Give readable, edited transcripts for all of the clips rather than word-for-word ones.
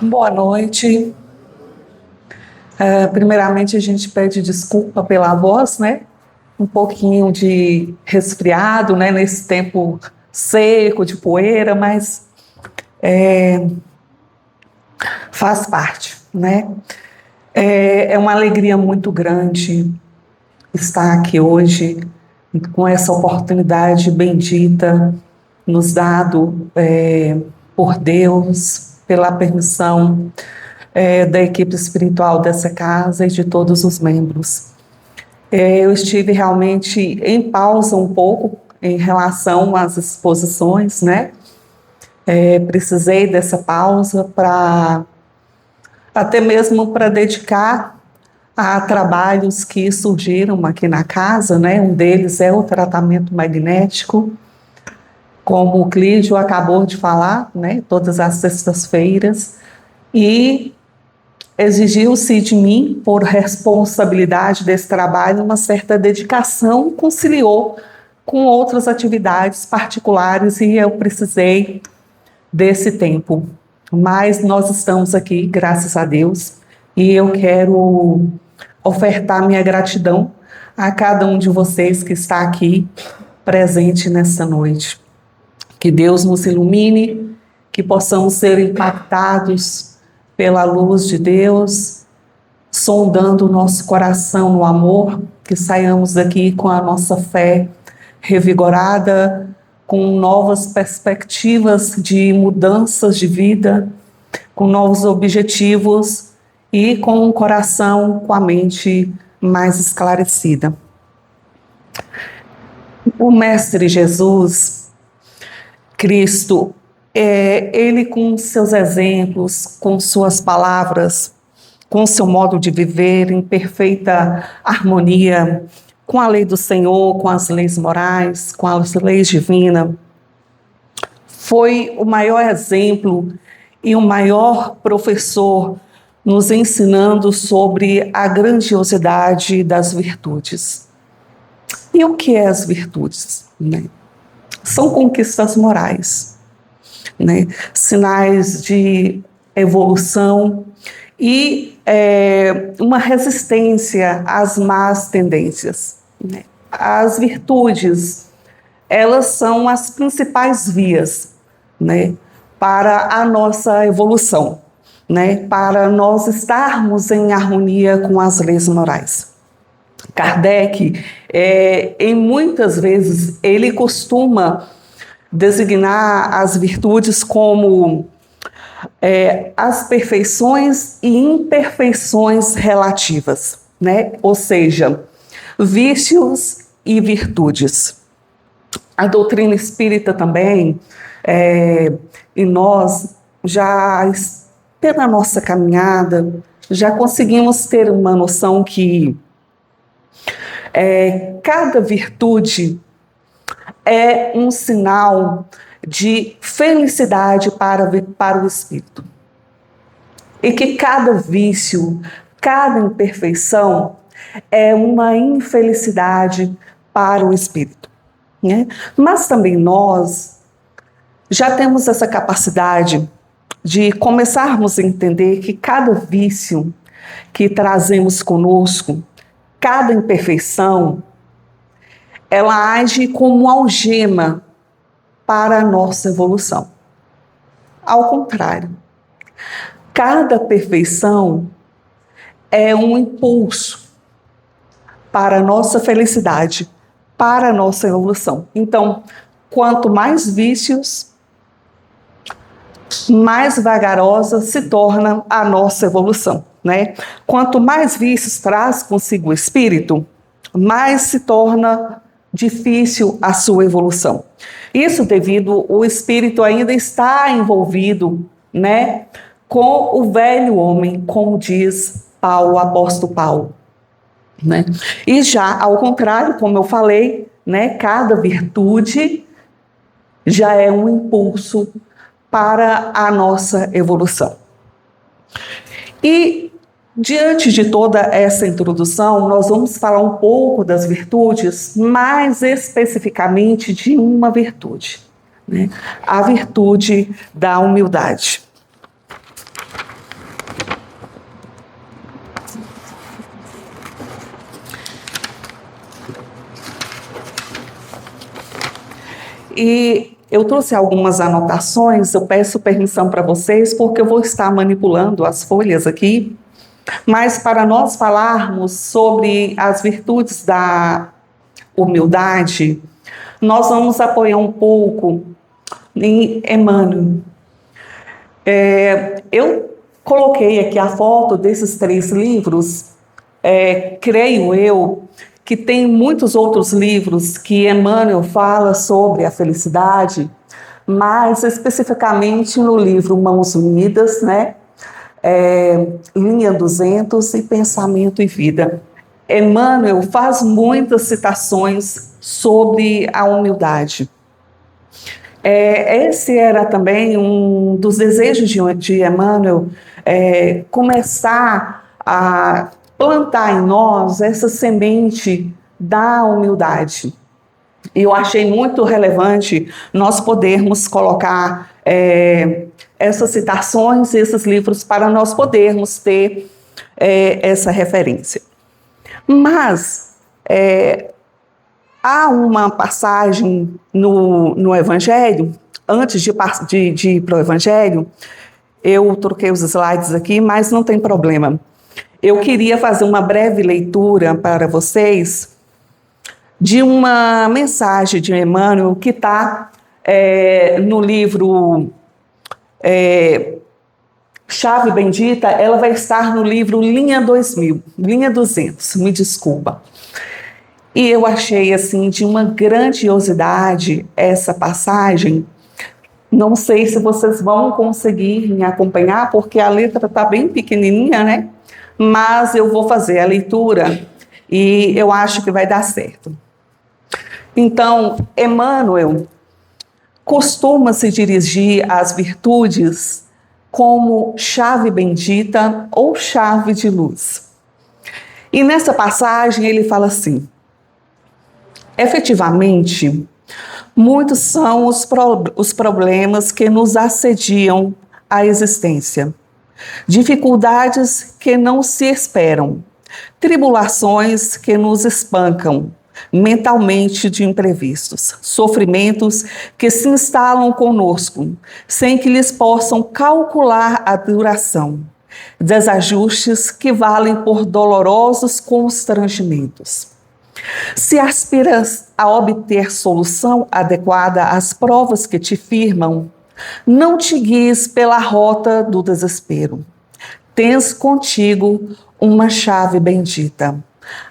Boa noite. Primeiramente, a gente pede desculpa pela voz, né? Um pouquinho de resfriado, né? Nesse tempo seco, de poeira, mas faz parte, né? É uma alegria muito grande estar aqui hoje com essa oportunidade bendita nos dado por Deus, pela permissão da equipe espiritual dessa casa e de todos os membros. Eu estive realmente em pausa um pouco em relação às exposições, né? Precisei dessa pausa para até mesmo para dedicar a trabalhos que surgiram aqui na casa, né? Um deles é o tratamento magnético, como o Clídio acabou de falar, né? Todas as sextas-feiras, e exigiu-se de mim, por responsabilidade desse trabalho, uma certa dedicação, conciliou com outras atividades particulares e eu precisei desse tempo. Mas nós estamos aqui, graças a Deus, e eu quero ofertar minha gratidão a cada um de vocês que está aqui presente nessa noite. Que Deus nos ilumine, que possamos ser impactados pela luz de Deus, sondando o nosso coração no amor, que saiamos daqui com a nossa fé revigorada, com novas perspectivas de mudanças de vida, com novos objetivos e com o coração, com a mente mais esclarecida. O Mestre Jesus, Cristo, ele com seus exemplos, com suas palavras, com seu modo de viver em perfeita harmonia com a lei do Senhor, com as leis morais, com as leis divinas, foi o maior exemplo e o maior professor nos ensinando sobre a grandiosidade das virtudes. E o que é as virtudes? Né? São conquistas morais, né? Sinais de evolução e uma resistência às más tendências. Né? As virtudes, elas são as principais vias, né, para a nossa evolução, né, para nós estarmos em harmonia com as leis morais. Kardec, em muitas vezes, ele costuma designar as virtudes como as perfeições e imperfeições relativas, né? Ou seja, vícios e virtudes. A doutrina espírita também, e nós já, pela nossa caminhada, já conseguimos ter uma noção que cada virtude é um sinal de felicidade para o espírito. E que cada vício, cada imperfeição é uma infelicidade para o espírito. Né? Mas também nós já temos essa capacidade de começarmos a entender que cada vício que trazemos conosco, cada imperfeição, ela age como algema para a nossa evolução. Ao contrário, cada perfeição é um impulso para a nossa felicidade, para a nossa evolução. Então, quanto mais vícios, mais vagarosa se torna a nossa evolução, né? Quanto mais vícios traz consigo o espírito, mais se torna difícil a sua evolução. Isso devido o espírito ainda está envolvido, né, com o velho homem, como diz Paulo, o apóstolo Paulo. Né? E já ao contrário, como eu falei, né, cada virtude já é um impulso para a nossa evolução. E diante de toda essa introdução, nós vamos falar um pouco das virtudes, mais especificamente de uma virtude, né? A virtude da humildade. E eu trouxe algumas anotações, eu peço permissão para vocês, porque eu vou estar manipulando as folhas aqui, mas para nós falarmos sobre as virtudes da humildade, nós vamos apoiar um pouco em Emmanuel. Eu coloquei aqui a foto desses 3 livros, creio eu que tem muitos outros livros que Emmanuel fala sobre a felicidade, mas especificamente no livro Mãos Unidas, né? Linha 200 e Pensamento e Vida. Emmanuel faz muitas citações sobre a humildade. Esse era também um dos desejos de Emmanuel, começar a plantar em nós essa semente da humildade. E eu achei muito relevante nós podermos colocar essas citações, esses livros, para nós podermos ter essa referência. Mas há uma passagem no Evangelho, antes de ir para o Evangelho, eu troquei os slides aqui, mas não tem problema. Eu queria fazer uma breve leitura para vocês de uma mensagem de Emmanuel que está no livro Chave Bendita. Ela vai estar no livro Linha 200, me desculpa. E eu achei assim de uma grandiosidade essa passagem. Não sei se vocês vão conseguir me acompanhar, porque a letra está bem pequenininha, né? Mas eu vou fazer a leitura e eu acho que vai dar certo. Então, Emmanuel costuma se dirigir às virtudes como chave bendita ou chave de luz. E nessa passagem ele fala assim: efetivamente, muitos são os problemas que nos assediam a existência. Dificuldades que não se esperam, tribulações que nos espancam mentalmente de imprevistos, sofrimentos que se instalam conosco, sem que lhes possam calcular a duração, desajustes que valem por dolorosos constrangimentos. Se aspiras a obter solução adequada às provas que te firmam, não te guies pela rota do desespero. Tens contigo uma chave bendita,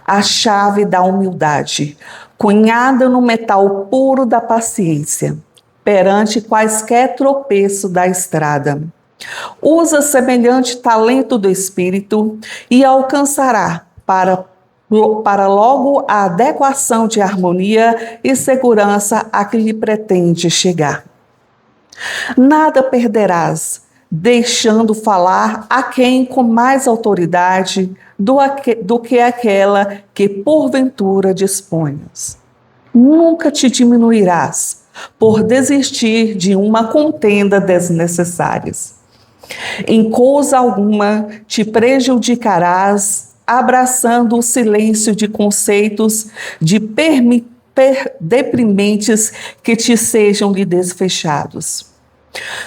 a chave da humildade, cunhada no metal puro da paciência, perante quaisquer tropeço da estrada. Usa semelhante talento do espírito e alcançará para logo a adequação de harmonia e segurança a que lhe pretende chegar. Nada perderás, deixando falar a quem com mais autoridade do que aquela que porventura disponhas. Nunca te diminuirás por desistir de uma contenda desnecessária. Em coisa alguma te prejudicarás abraçando o silêncio de conceitos deprimentes que te sejam-lhe desfechados.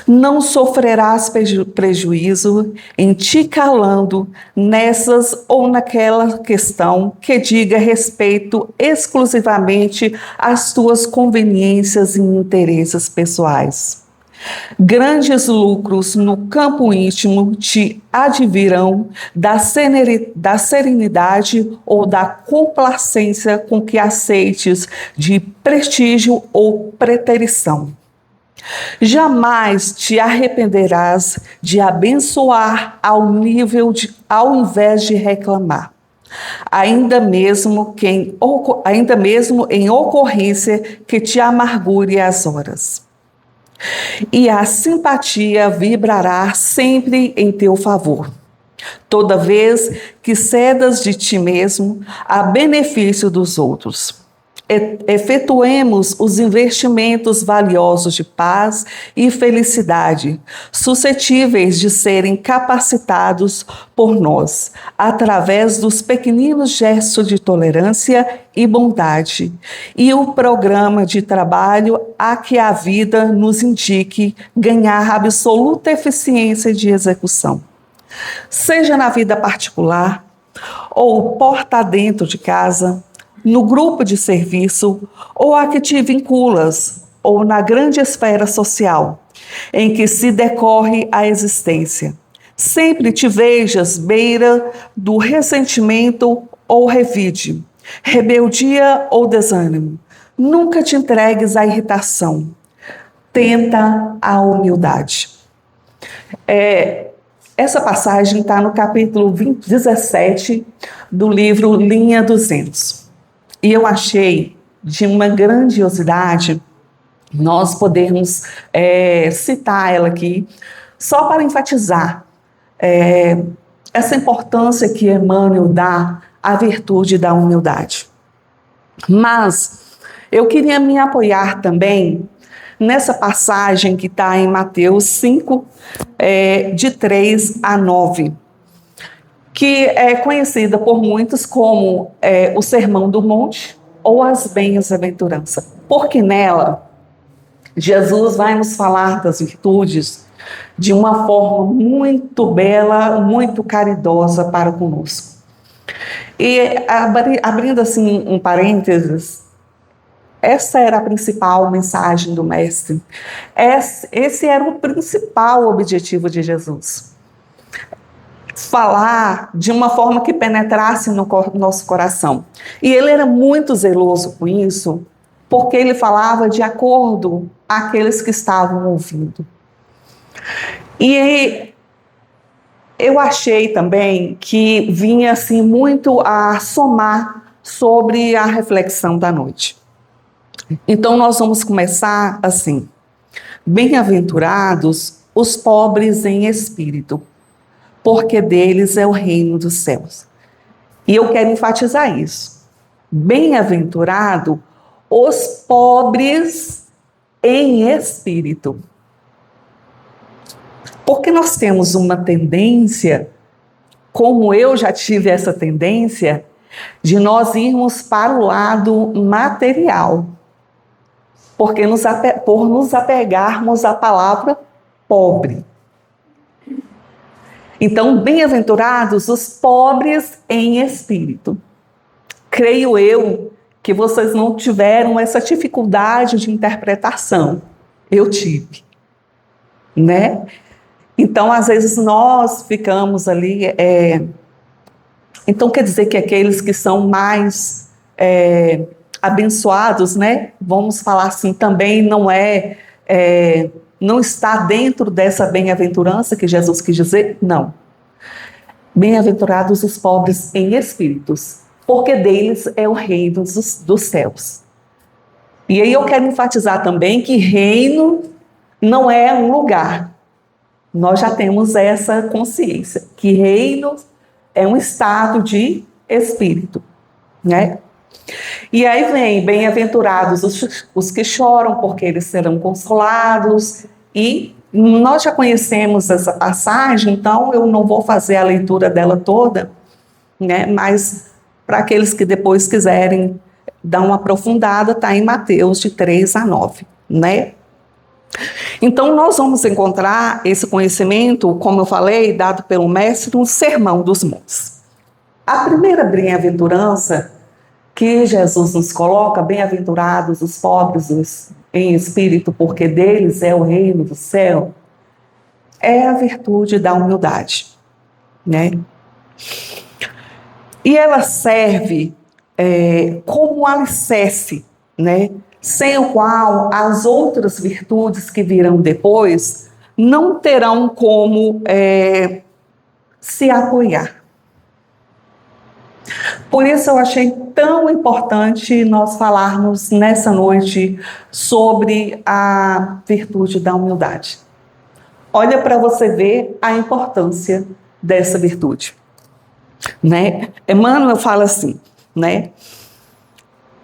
Não sofrerás prejuízo em te calando nessas ou naquela questão que diga respeito exclusivamente às tuas conveniências e interesses pessoais. Grandes lucros no campo íntimo te advirão da serenidade ou da complacência com que aceites de prestígio ou preterição. Jamais te arrependerás de abençoar ao invés de reclamar, ainda mesmo em ocorrência que te amargure as horas. E a simpatia vibrará sempre em teu favor, toda vez que cedas de ti mesmo a benefício dos outros. efetuemos os investimentos valiosos de paz e felicidade, suscetíveis de serem capacitados por nós, através dos pequeninos gestos de tolerância e bondade, e o programa de trabalho a que a vida nos indique ganhar absoluta eficiência de execução. Seja na vida particular, ou porta dentro de casa, no grupo de serviço, ou a que te vinculas, ou na grande esfera social, em que se decorre a existência. Sempre te vejas beira do ressentimento ou revide, rebeldia ou desânimo. Nunca te entregues à irritação. Tenta a humildade. Essa passagem está no capítulo 17 do livro Linha 200. E eu achei de uma grandiosidade nós podermos citar ela aqui, só para enfatizar essa importância que Emmanuel dá à virtude da humildade. Mas eu queria me apoiar também nessa passagem que está em Mateus 5, de 3 a 9, que é conhecida por muitos como o Sermão do Monte ou as Bem-aventuranças, porque nela Jesus vai nos falar das virtudes de uma forma muito bela, muito caridosa para conosco. E abrindo assim um parênteses, essa era a principal mensagem do Mestre. Esse era o principal objetivo de Jesus. Falar de uma forma que penetrasse no nosso coração. E ele era muito zeloso com isso, porque ele falava de acordo àqueles que estavam ouvindo. E eu achei também que vinha assim muito a somar sobre a reflexão da noite. Então nós vamos começar assim: bem-aventurados os pobres em espírito, porque deles é o reino dos céus. E eu quero enfatizar isso. Bem-aventurado os pobres em espírito. Porque nós temos uma tendência, como eu já tive essa tendência, de nós irmos para o lado material. Porque por nos apegarmos à palavra pobre. Então, bem-aventurados os pobres em espírito. Creio eu que vocês não tiveram essa dificuldade de interpretação. Eu tive, né? Então, às vezes nós ficamos ali... Então, quer dizer que aqueles que são mais abençoados, né? Vamos falar assim, também não está dentro dessa bem-aventurança que Jesus quis dizer? Não. Bem-aventurados os pobres em espíritos, porque deles é o reino dos céus. E aí eu quero enfatizar também que reino não é um lugar. Nós já temos essa consciência, que reino é um estado de espírito, né? E aí vem, bem-aventurados os que choram, porque eles serão consolados. E nós já conhecemos essa passagem, então eu não vou fazer a leitura dela toda, né? Mas para aqueles que depois quiserem dar uma aprofundada, está em Mateus de 3 a 9, né? Então nós vamos encontrar esse conhecimento, como eu falei, dado pelo Mestre no Sermão dos Montes. A primeira bem-aventurança que Jesus nos coloca, bem-aventurados os pobres em espírito, porque deles é o reino do céu, é a virtude da humildade, né? E ela serve como alicerce, né? Sem o qual as outras virtudes que virão depois não terão como se apoiar. Por isso eu achei tão importante nós falarmos nessa noite sobre a virtude da humildade. Olha para você ver a importância dessa virtude, né? Emmanuel fala assim, né?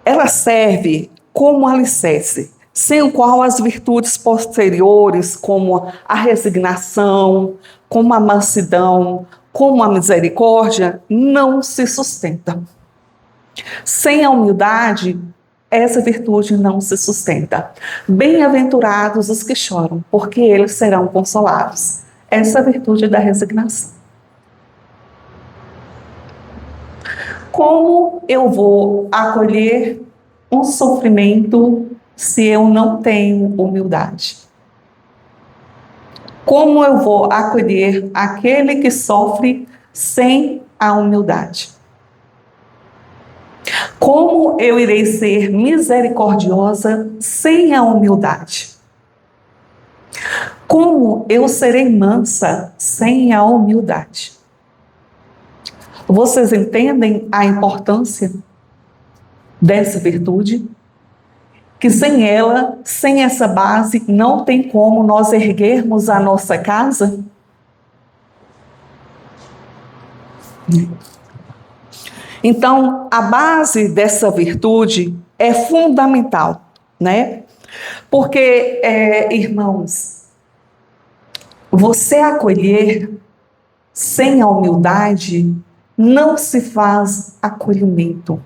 ela serve como alicerce, sem o qual as virtudes posteriores, como a resignação, como a mansidão, como a misericórdia, não se sustentam. Sem a humildade, essa virtude não se sustenta. Bem-aventurados os que choram, porque eles serão consolados. Essa é a virtude da resignação. Como eu vou acolher um sofrimento se eu não tenho humildade? Como eu vou acolher aquele que sofre sem a humildade? Como eu irei ser misericordiosa sem a humildade? Como eu serei mansa sem a humildade? Vocês entendem a importância dessa virtude? Que sem ela, sem essa base, não tem como nós erguermos a nossa casa? Então, a base dessa virtude é fundamental, né? Porque, irmãos, você acolher sem a humildade não se faz acolhimento.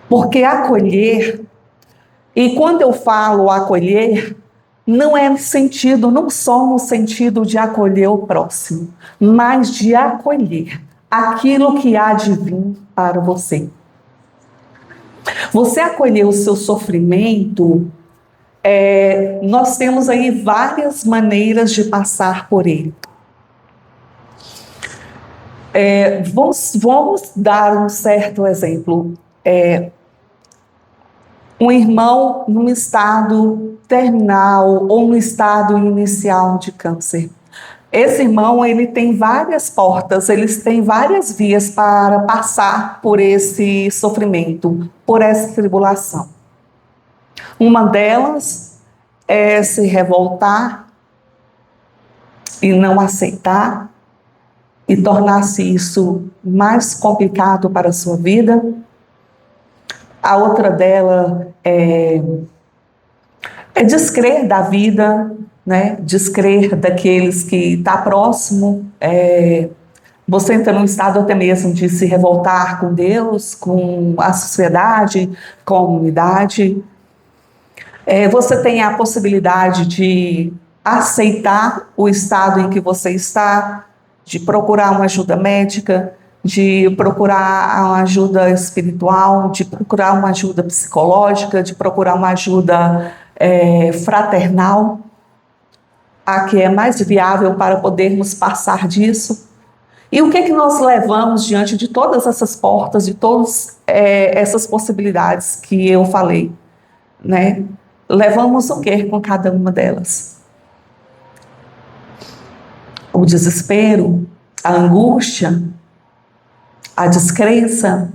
Porque acolher, e quando eu falo acolher, não é sentido, não só no sentido de acolher o próximo, mas de acolher aquilo que há de vir para você. Você acolher o seu sofrimento, nós temos aí várias maneiras de passar por ele. Vamos dar um certo exemplo. Um irmão num estado terminal ou no estado inicial de câncer. Esse irmão, ele tem várias portas, eles têm várias vias para passar por esse sofrimento, por essa tribulação. Uma delas é se revoltar e não aceitar e tornar-se isso mais complicado para a sua vida. A outra dela é descrer da vida, né? Descrer daqueles que está próximo. Você entra num estado até mesmo de se revoltar com Deus, com a sociedade, com a humanidade. Você tem a possibilidade de aceitar o estado em que você está, de procurar uma ajuda médica, de procurar uma ajuda espiritual, de procurar uma ajuda psicológica, de procurar uma ajuda fraternal, a que é mais viável para podermos passar disso. E o que é que nós levamos diante de todas essas portas, de todas essas possibilidades que eu falei, né? Levamos o que com cada uma delas? O desespero, a angústia, a descrença,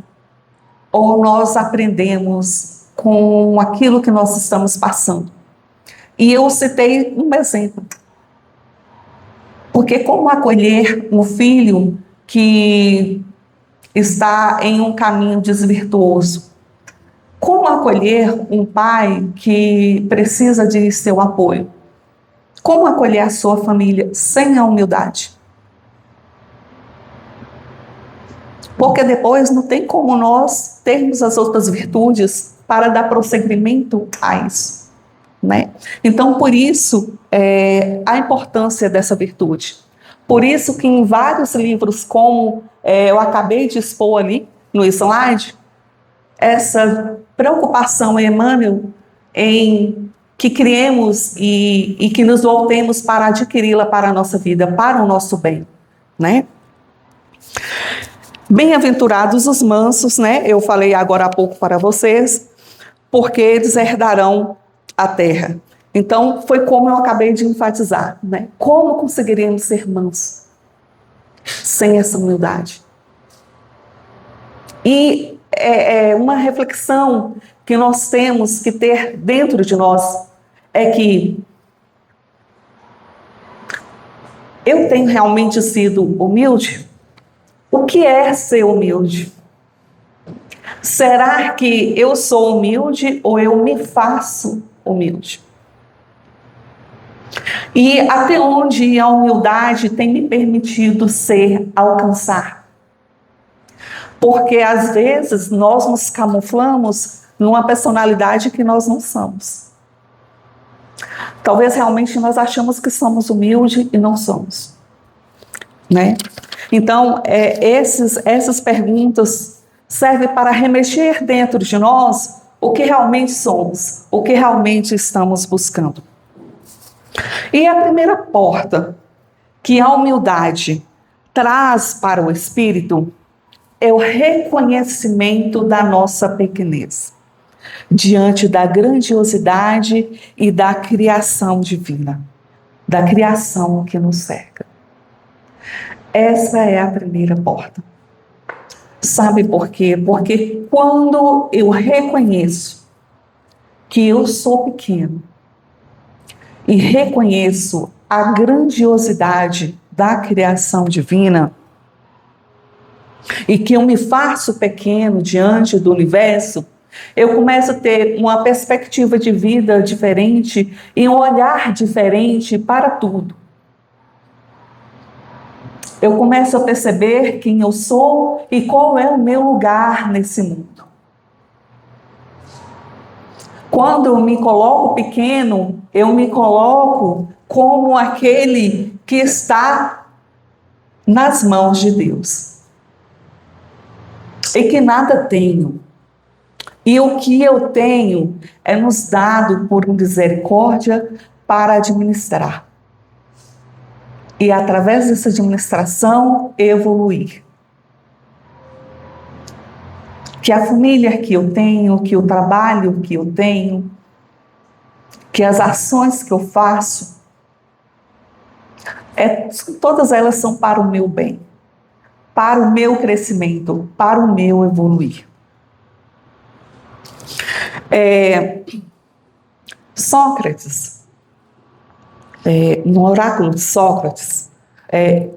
ou nós aprendemos com aquilo que nós estamos passando? E eu citei um exemplo. Porque como acolher um filho que está em um caminho desvirtuoso? Como acolher um pai que precisa de seu apoio? Como acolher a sua família sem a humildade? Porque depois não tem como nós termos as outras virtudes para dar prosseguimento a isso, né? Então, por isso, a importância dessa virtude. Por isso que em vários livros, como eu acabei de expor ali no slide, essa preocupação, Emmanuel, em que criemos e que nos voltemos para adquiri-la para a nossa vida, para o nosso bem, né? Bem-aventurados os mansos, né? Eu falei agora há pouco para vocês, porque eles herdarão a terra. Então, foi como eu acabei de enfatizar, né? Como conseguiremos ser mansos sem essa humildade? E uma reflexão que nós temos que ter dentro de nós é que eu tenho realmente sido humilde? O que é ser humilde? Será que eu sou humilde ou eu me faço humilde? E até onde a humildade tem me permitido alcançar? Porque às vezes nós nos camuflamos numa personalidade que nós não somos. Talvez realmente nós achamos que somos humildes e não somos, né? Então, essas perguntas servem para remexer dentro de nós o que realmente somos, o que realmente estamos buscando. E a primeira porta que a humildade traz para o espírito é o reconhecimento da nossa pequenez, diante da grandiosidade e da criação divina, da criação que nos cerca. Essa é a primeira porta. Sabe por quê? Porque quando eu reconheço que eu sou pequeno e reconheço a grandiosidade da criação divina e que eu me faço pequeno diante do universo, eu começo a ter uma perspectiva de vida diferente e um olhar diferente para tudo. Eu começo a perceber quem eu sou e qual é o meu lugar nesse mundo. Quando eu me coloco pequeno, eu me coloco como aquele que está nas mãos de Deus. E que nada tenho. E o que eu tenho é nos dado por misericórdia para administrar. E através dessa administração, evoluir. Que a família que eu tenho, que o trabalho que eu tenho, que as ações que eu faço, todas elas são para o meu bem, para o meu crescimento, para o meu evoluir. Sócrates, no oráculo de Sócrates,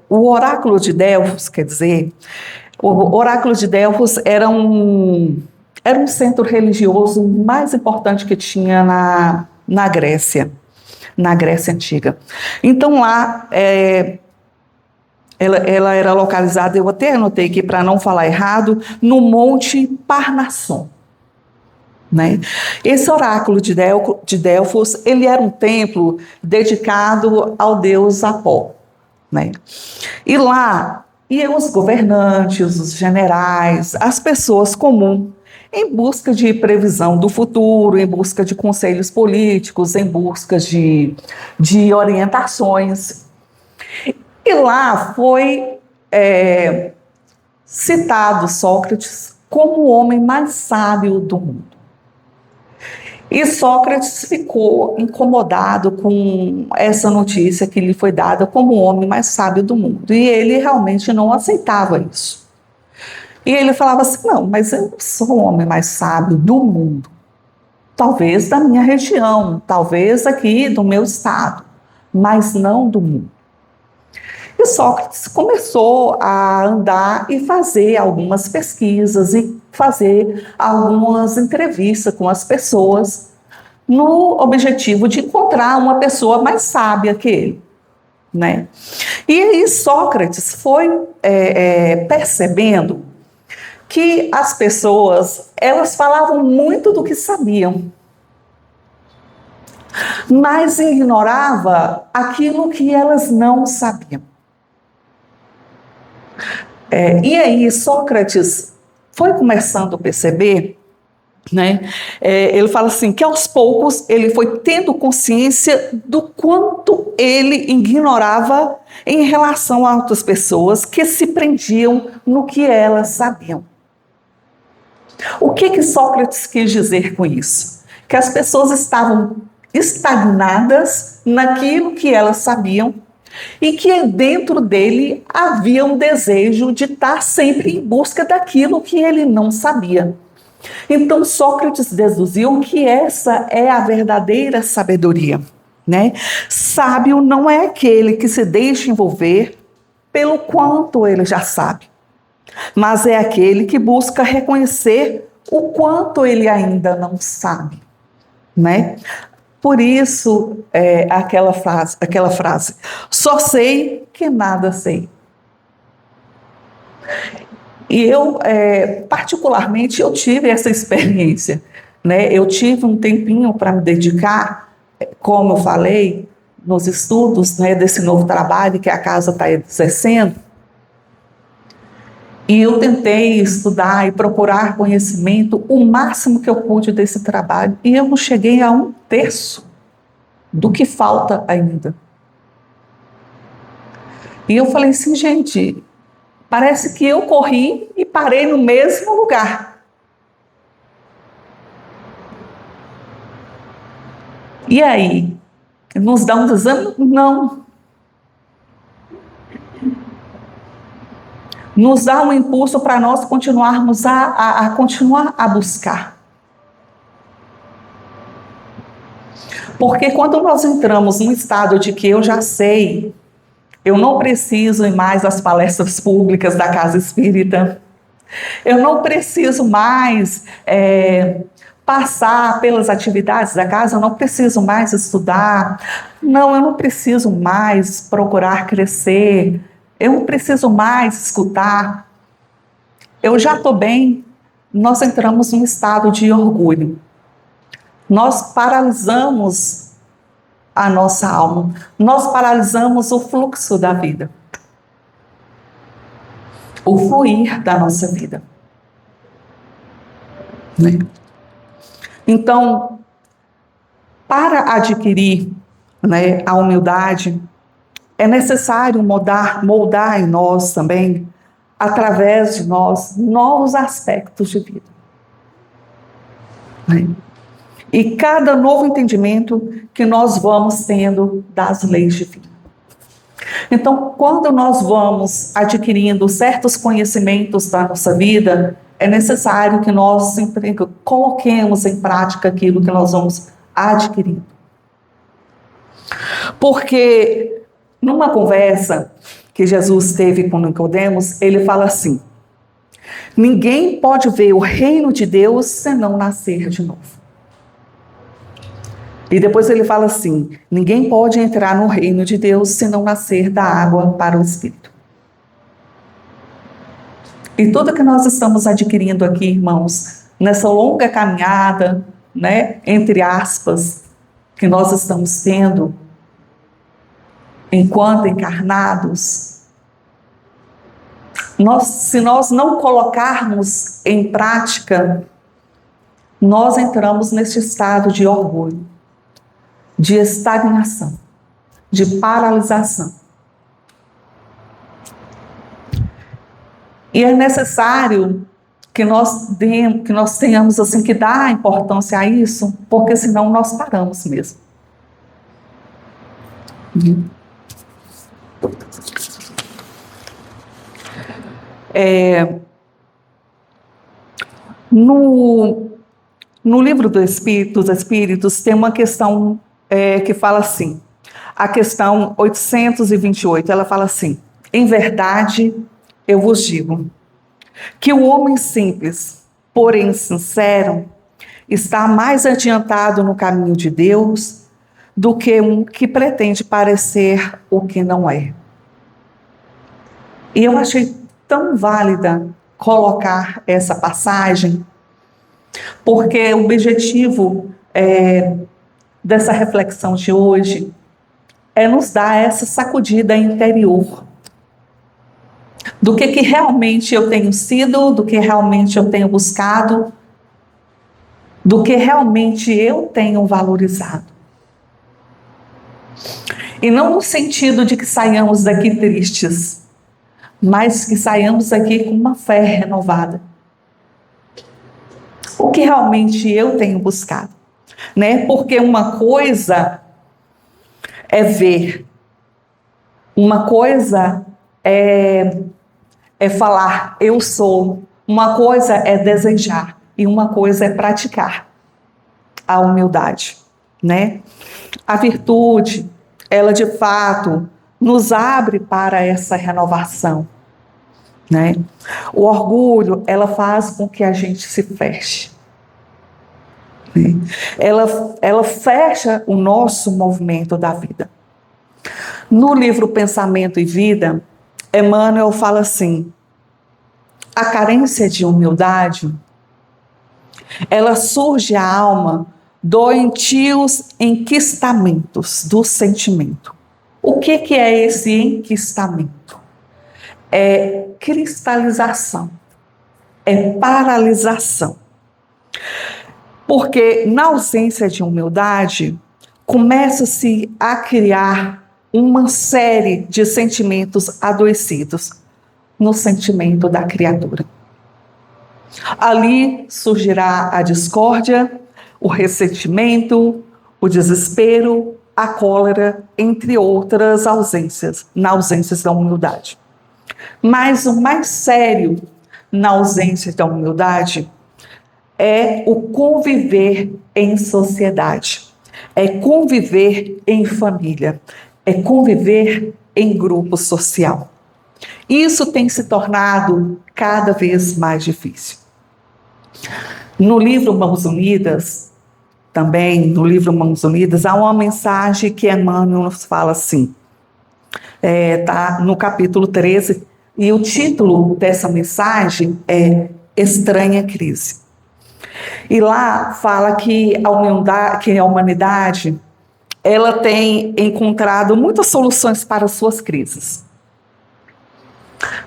o oráculo de Delfos, quer dizer, o oráculo de Delfos era um centro religioso mais importante que tinha na Grécia Antiga. Então lá, ela era localizada, eu até anotei aqui para não falar errado, no Monte Parnasson. Né? Esse oráculo de Delfos, ele era um templo dedicado ao deus Apolo. Né? E lá iam os governantes, os generais, as pessoas comuns, em busca de previsão do futuro, em busca de conselhos políticos, em busca de orientações. E lá foi citado Sócrates como o homem mais sábio do mundo. E Sócrates ficou incomodado com essa notícia que lhe foi dada como o homem mais sábio do mundo. E ele realmente não aceitava isso. E ele falava assim, não, mas eu não sou o homem mais sábio do mundo. Talvez da minha região, talvez aqui do meu estado, mas não do mundo. E Sócrates começou a andar e fazer algumas pesquisas e fazer algumas entrevistas com as pessoas no objetivo de encontrar uma pessoa mais sábia que ele. Né? E aí Sócrates foi percebendo que as pessoas, elas falavam muito do que sabiam, mas ignorava aquilo que elas não sabiam. E aí Sócrates foi começando a perceber, né? Ele fala assim, que aos poucos ele foi tendo consciência do quanto ele ignorava em relação a outras pessoas que se prendiam no que elas sabiam. O que Sócrates quis dizer com isso? Que as pessoas estavam estagnadas naquilo que elas sabiam e que dentro dele havia um desejo de estar sempre em busca daquilo que ele não sabia. Então Sócrates deduziu que essa é a verdadeira sabedoria, né? Sábio não é aquele que se deixa envolver pelo quanto ele já sabe, mas é aquele que busca reconhecer o quanto ele ainda não sabe, né? Por isso, aquela frase, só sei que nada sei. E eu, particularmente, eu tive essa experiência, né? Eu tive um tempinho para me dedicar, como eu falei, nos estudos, né, desse novo trabalho que a casa está exercendo. E eu tentei estudar e procurar conhecimento o máximo que eu pude desse trabalho. E eu não cheguei a 1/3 do que falta ainda. E eu falei assim, gente, parece que eu corri e parei no mesmo lugar. E aí? Nos dá um desânimo? Não. Nos dá um impulso para nós continuarmos a continuar a buscar. Porque quando nós entramos num estado de que eu já sei, eu não preciso ir mais às palestras públicas da Casa Espírita, eu não preciso mais passar pelas atividades da casa, eu não preciso mais estudar, não, eu não preciso mais procurar crescer, eu não preciso mais escutar, eu já estou bem. Nós entramos num estado de orgulho. Nós paralisamos a nossa alma, nós paralisamos o fluxo da vida, o fluir da nossa vida. Né? Então, para adquirir, né, a humildade, é necessário moldar em nós também, através de nós, novos aspectos de vida. Né? E cada novo entendimento que nós vamos tendo das leis divinas. Então, quando nós vamos adquirindo certos conhecimentos da nossa vida, é necessário que nós sempre coloquemos em prática aquilo que nós vamos adquirindo. Porque numa conversa que Jesus teve com Nicodemos, ele fala assim: ninguém pode ver o reino de Deus se não nascer de novo. E depois ele fala assim: ninguém pode entrar no reino de Deus se não nascer da água para o Espírito. E tudo que nós estamos adquirindo aqui, irmãos, nessa longa caminhada, né, entre aspas, que nós estamos tendo, enquanto encarnados, se nós não colocarmos em prática, nós entramos nesse estado de orgulho, de estagnação, de paralisação. E é necessário que nós tenhamos assim, que dar importância a isso, porque senão nós paramos mesmo. No livro dos Espíritos tem uma questão que fala assim, a questão 828, ela fala assim: em verdade eu vos digo que o homem simples, porém sincero, está mais adiantado no caminho de Deus do que um que pretende parecer o que não é. E eu achei tão válida colocar essa passagem, porque o objetivo dessa reflexão de hoje é nos dar essa sacudida interior do que realmente eu tenho sido, do que realmente eu tenho buscado, do que realmente eu tenho valorizado. E não no sentido de que saiamos daqui tristes, mas que saiamos daqui com uma fé renovada. O que realmente eu tenho buscado, né? Porque uma coisa é ver, uma coisa é falar eu sou, uma coisa é desejar e uma coisa é praticar a humildade, né? A virtude, ela de fato nos abre para essa renovação. né? O orgulho, ela faz com que a gente se feche. Né? Ela fecha o nosso movimento da vida. No livro Pensamento e Vida, Emmanuel fala assim: a carência de humildade, ela surge à alma doentios enquistamentos do sentimento. O que é esse enquistamento? É cristalização, é paralisação. Porque na ausência de humildade, começa-se a criar uma série de sentimentos adoecidos no sentimento da criatura. Ali surgirá a discórdia, o ressentimento, o desespero, a cólera, entre outras ausências, na ausência da humildade. Mas o mais sério na ausência da humildade é o conviver em sociedade, é conviver em família, é conviver em grupo social. Isso tem se tornado cada vez mais difícil. No livro Mãos Unidas, também no livro Mãos Unidas, há uma mensagem que Emmanuel nos fala assim, está no capítulo 13, e o título dessa mensagem é Estranha Crise. E lá fala que a humanidade ela tem encontrado muitas soluções para suas crises.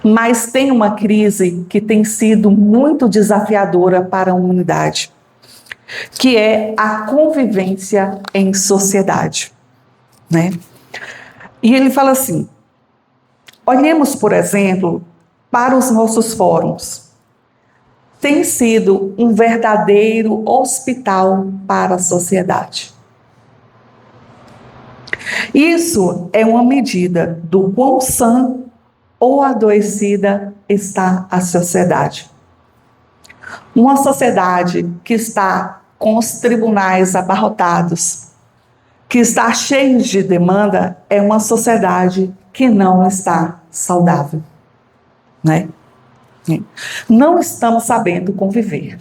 Mas tem uma crise que tem sido muito desafiadora para a humanidade, que é a convivência em sociedade, né? E ele fala assim: olhemos, por exemplo, para os nossos fóruns. Tem sido um verdadeiro hospital para a sociedade. Isso é uma medida do quão sã ou adoecida está a sociedade. Uma sociedade que está com os tribunais abarrotados, que está cheia de demanda, é uma sociedade que não está saudável, né? Não estamos sabendo conviver.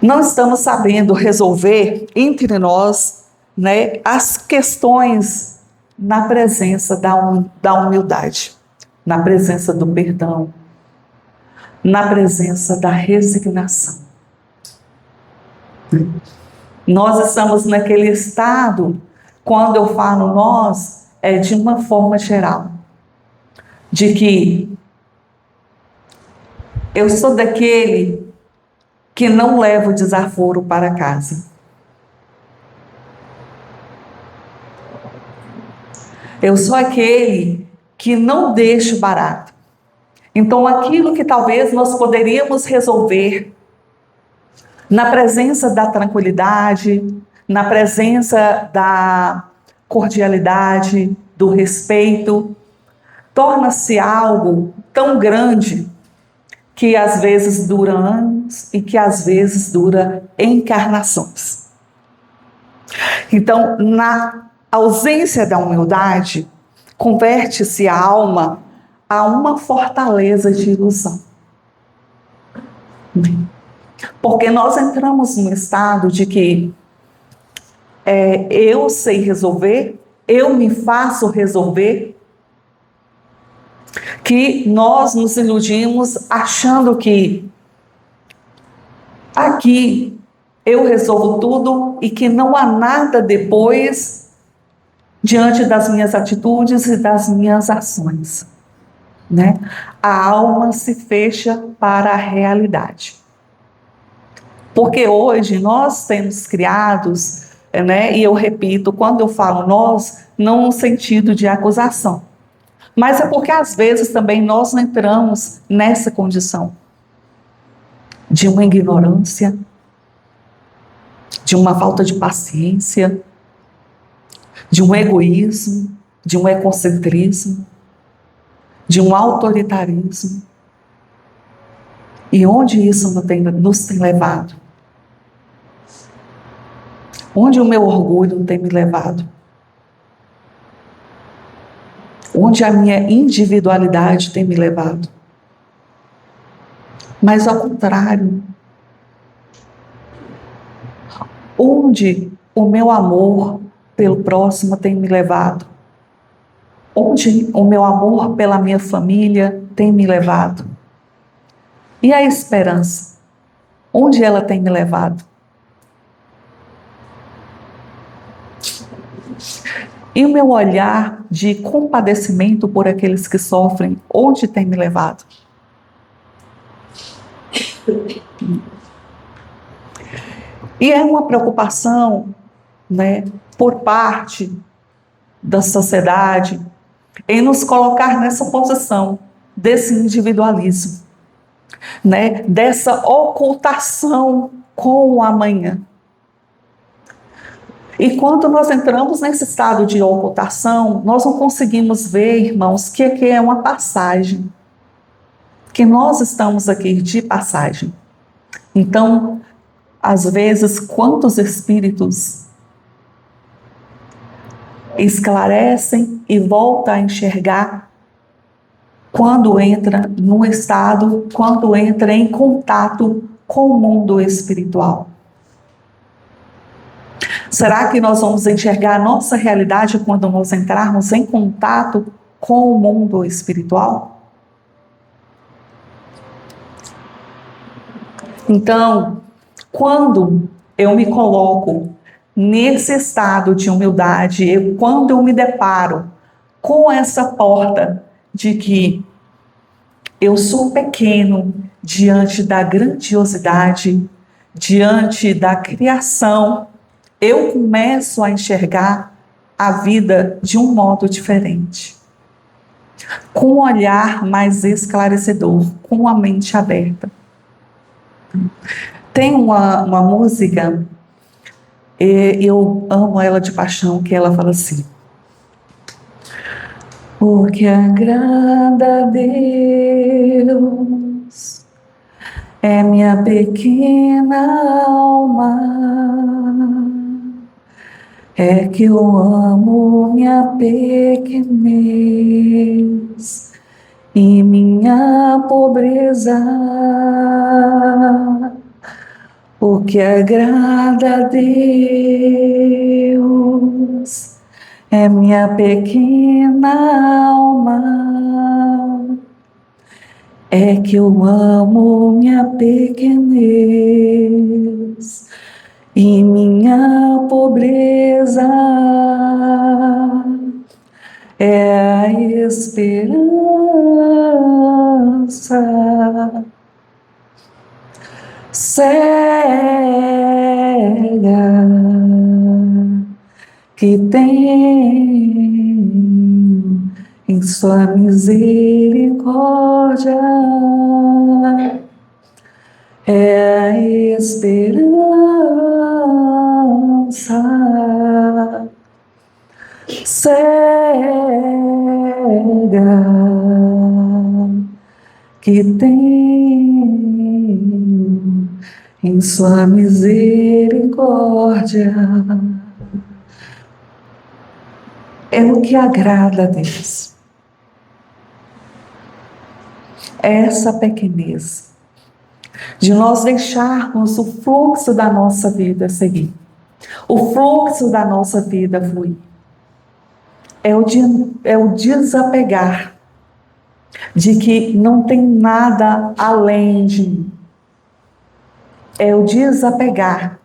Não estamos sabendo resolver entre nós, né, as questões na presença da humildade, na presença do perdão, na presença da resignação. Nós estamos naquele estado, quando eu falo nós, é de uma forma geral, de que eu sou daquele que não leva o desaforo para casa. Eu sou aquele que não deixo barato. Então, aquilo que talvez nós poderíamos resolver na presença da tranquilidade, na presença da cordialidade, do respeito, torna-se algo tão grande que às vezes dura anos e que às vezes dura encarnações. Então, na ausência da humildade, converte-se a alma a uma fortaleza de ilusão. Porque nós entramos num estado de que eu sei resolver, eu me faço resolver, que nós nos iludimos achando que aqui eu resolvo tudo e que não há nada depois diante das minhas atitudes e das minhas ações, né? A alma se fecha para a realidade. Porque hoje nós temos criados, né, e eu repito, quando eu falo nós, não no sentido de acusação, mas é porque às vezes também nós entramos nessa condição de uma ignorância, de uma falta de paciência, de um egoísmo, de um egocentrismo, de um autoritarismo. E onde isso nos tem levado? Onde o meu orgulho tem me levado? onde a minha individualidade tem me levado. Mas ao contrário, onde o meu amor pelo próximo tem me levado, onde o meu amor pela minha família tem me levado. E a esperança, onde ela tem me levado? E o meu olhar de compadecimento por aqueles que sofrem, onde tem me levado? E é uma preocupação, né, por parte da sociedade em nos colocar nessa posição desse individualismo, né, dessa ocultação com o amanhã. E quando nós entramos nesse estado de ocultação, nós não conseguimos ver, irmãos, que aqui é uma passagem, que nós estamos aqui de passagem. Então, às vezes, quantos espíritos esclarecem e voltam a enxergar quando entra no estado, quando entra em contato com o mundo espiritual. Será que nós vamos enxergar a nossa realidade quando nós entrarmos em contato com o mundo espiritual? Então, quando eu me coloco nesse estado de humildade, quando eu me deparo com essa porta de que eu sou pequeno diante da grandiosidade, diante da criação, eu começo a enxergar a vida de um modo diferente, com um olhar mais esclarecedor, com a mente aberta. Tem uma música, eu amo ela de paixão, que ela fala assim: o que agrada a Deus é minha pequena alma, é que eu amo minha pequenez e minha pobreza. O que agrada a Deus é minha pequena alma, é que eu amo minha pequenez e minha pobreza. É a esperança cega que tem em sua misericórdia, é a esperança cega que tem em sua misericórdia. É o que agrada a Deus. É essa pequenez de nós deixarmos o fluxo da nossa vida seguir, o fluxo da nossa vida fluir. É o desapegar de que não tem nada além de mim. É o desapegar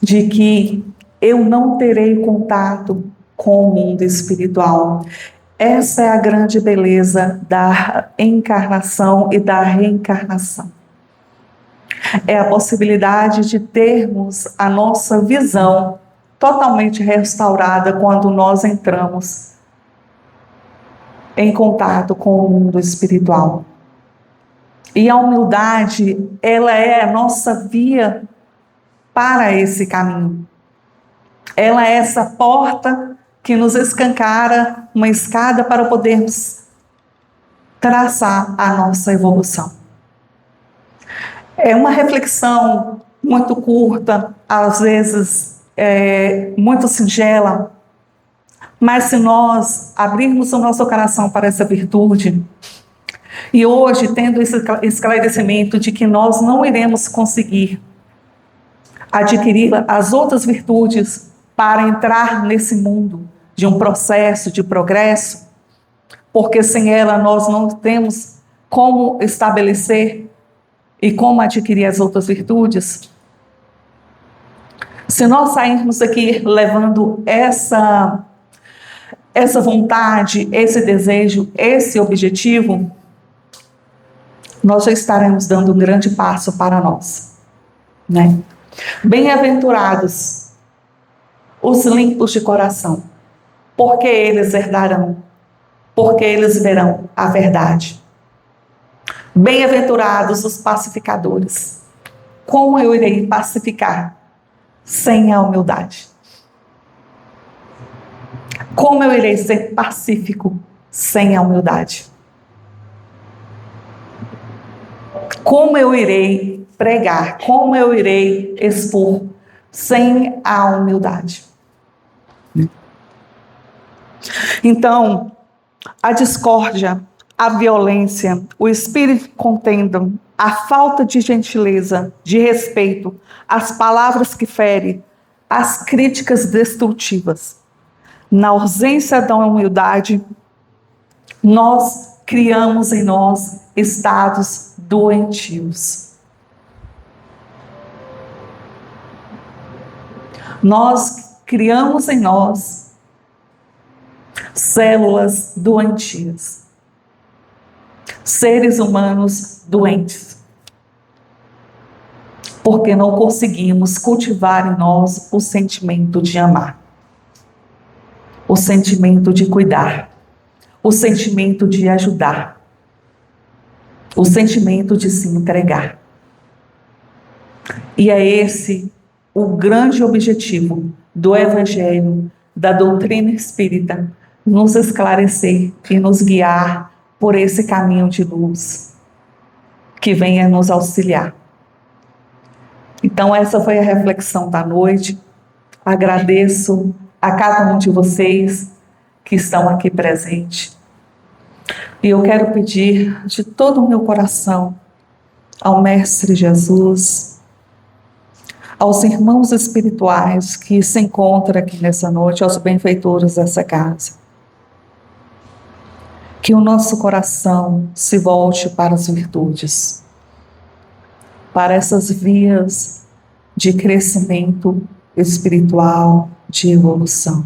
de que eu não terei contato com o mundo espiritual. Essa é a grande beleza da encarnação e da reencarnação. É a possibilidade de termos a nossa visão totalmente restaurada quando nós entramos em contato com o mundo espiritual. E a humildade, ela é a nossa via para esse caminho. Ela é essa porta que nos escancara uma escada para podermos traçar a nossa evolução. É uma reflexão muito curta, às vezes muito singela, Mas se nós abrirmos o nosso coração para essa virtude, e hoje tendo esse esclarecimento de que nós não iremos conseguir adquirir as outras virtudes para entrar nesse mundo de um processo de progresso, porque sem ela nós não temos como estabelecer e como adquirir as outras virtudes. Se nós sairmos aqui levando essa vontade, esse desejo, esse objetivo, nós já estaremos dando um grande passo para nós, né? Bem-aventurados os limpos de coração, porque eles herdarão, porque eles verão a verdade. Bem-aventurados os pacificadores. Como eu irei pacificar sem a humildade? Como eu irei ser pacífico sem a humildade? Como eu irei pregar? Como eu irei expor sem a humildade? Então, a discórdia, a violência, o espírito de contenda, a falta de gentileza, de respeito, as palavras que ferem, as críticas destrutivas, na ausência da humildade, nós criamos em nós estados doentios. Nós criamos em nós células doentias, seres humanos doentes, porque não conseguimos cultivar em nós o sentimento de amar, o sentimento de cuidar, o sentimento de ajudar, o sentimento de se entregar. E é esse o grande objetivo do Evangelho, da doutrina espírita, nos esclarecer e nos guiar por esse caminho de luz que venha nos auxiliar. Então essa foi a reflexão da noite. Agradeço a cada um de vocês que estão aqui presentes. E eu quero pedir de todo o meu coração ao Mestre Jesus, aos irmãos espirituais que se encontram aqui nessa noite, aos benfeitores dessa casa, que o nosso coração se volte para as virtudes, para essas vias de crescimento espiritual, de evolução.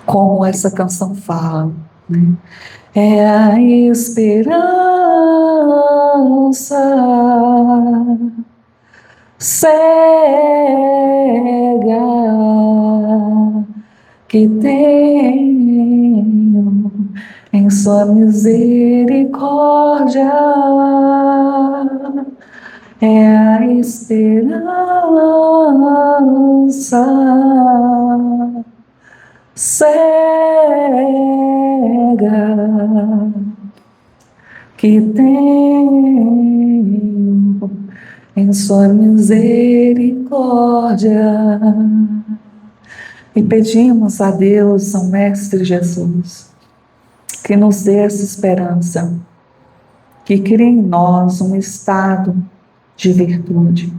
Como essa canção fala, né? É a esperança cega que tenho em sua misericórdia. É a esperança cega que tenho em sua misericórdia. E pedimos a Deus, ao Mestre Jesus, que nos dê essa esperança, que crie em nós um estado de virtude,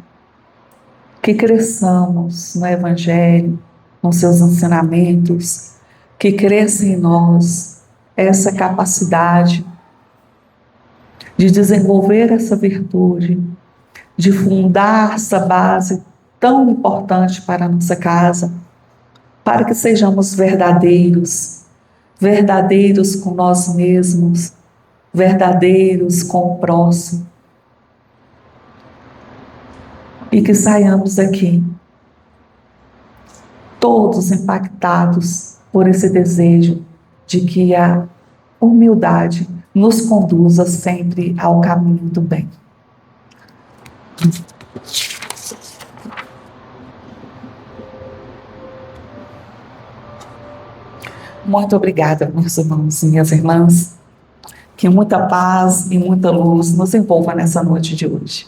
que cresçamos no Evangelho, nos seus ensinamentos, que cresça em nós essa capacidade de desenvolver essa virtude, de fundar essa base tão importante para a nossa casa, para que sejamos verdadeiros, verdadeiros com nós mesmos, verdadeiros com o próximo, e que saiamos daqui todos impactados por esse desejo de que a humildade nos conduza sempre ao caminho do bem. Muito obrigada, meus irmãos e minhas irmãs. Que muita paz e muita luz nos envolva nessa noite de hoje.